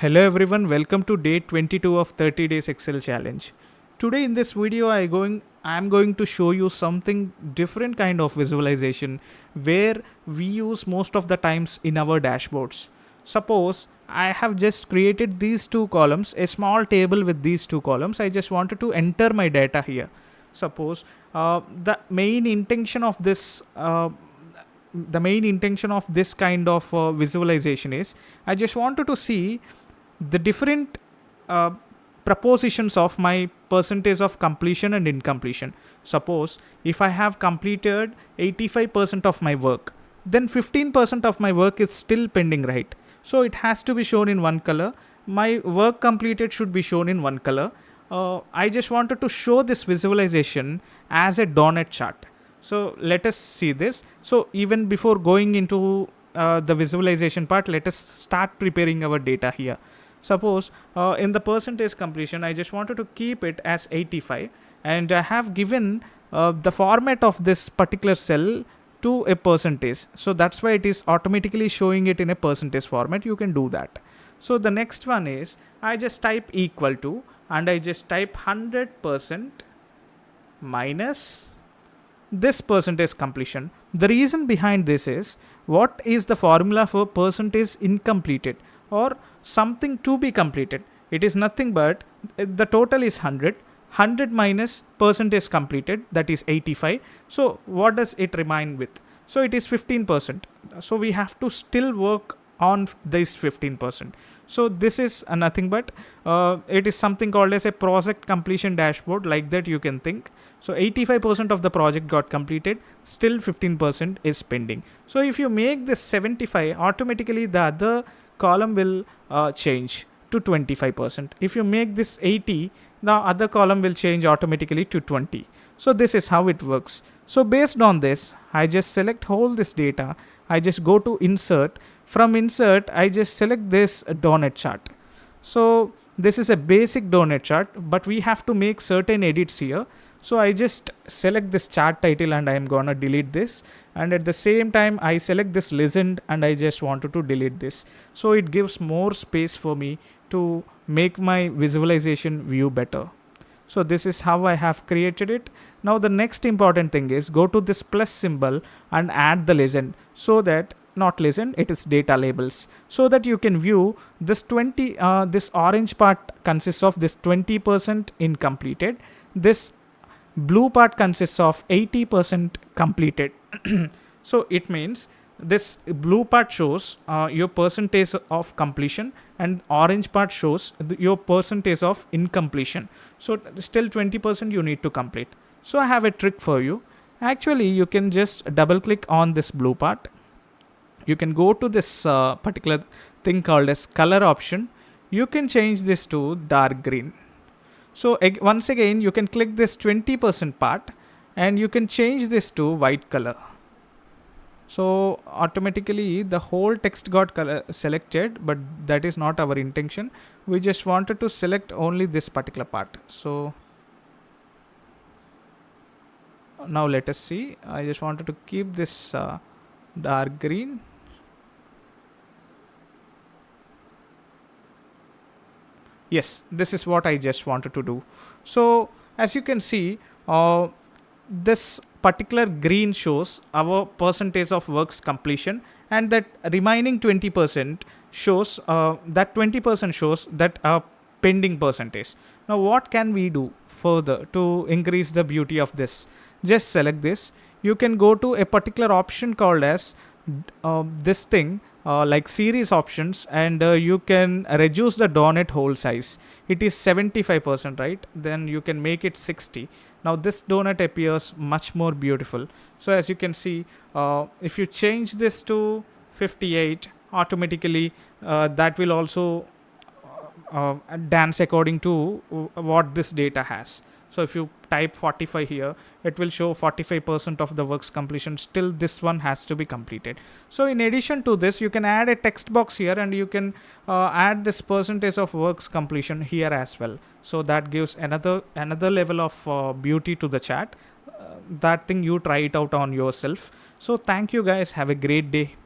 Hello everyone, welcome to day 22 of 30 days Excel challenge. Today in this video I'm going to show you something different kind of visualization where we use most of the times in our dashboards. Suppose I have just created these two columns, a small table with these two columns. I just wanted to enter my data here. Suppose the main intention of this kind of visualization is I just wanted to see the different uh, propositions of my percentage of completion and incompletion. Suppose if I have completed 85% of my work, then 15% of my work is still pending, right? So it has to be shown in one color. My work completed should be shown in one color. I just wanted to show this visualization as a donut chart. So let us see this. So even before going into the visualization part, let us start preparing our data here. Suppose in the percentage completion, I just wanted to keep it as 85, and I have given the format of this particular cell to a percentage. So that's why it is automatically showing it in a percentage format. You can do that. So the next one is I just type equal to, and I just type 100% minus this percentage completion. The reason behind this is, what is the formula for percentage incompleted or something to be completed? It is nothing but the total is 100 minus percentage completed, that is 85. So what does it remain with? So it is 15%. So we have to still work on this 15%. So this is nothing but it is something called as a project completion dashboard, like that you can think. So 85% of the project got completed, still 15% is pending. So if you make this 75, automatically the other column will change to 25%. If you make this 80, the other column will change automatically to 20. So this is how it works. So based on this, I just select all this data. I just go to insert. From insert, I just select this donut chart. So this is a basic donut chart, but we have to make certain edits here. So I just select this chart title and I'm gonna delete this, and at the same time I select this listened and I just wanted to delete this. So it gives more space for me to make my visualization view better. So this is how I have created it. Now the next important thing is go to this plus symbol and add the legend, so that not legend, it is data labels, so that you can view this 20 this orange part consists of this 20% incompleted, this blue part consists of 80% completed. So it means this blue part shows your percentage of completion, and orange part shows your percentage of incompletion. So still 20% you need to complete. So I have a trick for you. Actually, you can just double click on this blue part. You can go to this particular thing called as color option. You can change this to dark green. So once again, you can click this 20% part and you can change this to white color. So automatically the whole text got selected, but that is not our intention. We just wanted to select only this particular part. So now let us see. I just wanted to keep this dark green. Yes, this is what I just wanted to do. So as you can see, this particular green shows our percentage of works completion, and that remaining 20% shows that 20% shows that pending percentage. Now what can we do further to increase the beauty of this? Just select this. You can go to a particular option called as this thing like series options, and you can reduce the donut hole size. It is 75%, right? Then you can make it 60. Now this donut appears much more beautiful. So as you can see, if you change this to 58, automatically that will also dance according to what this data has. So if you type 45 here, it will show 45% of the works completion. Still this one has to be completed. So in addition to this, you can add a text box here, and you can add this percentage of works completion here as well. So that gives another level of beauty to the chat. That thing you try it out on yourself. So thank you guys. Have a great day.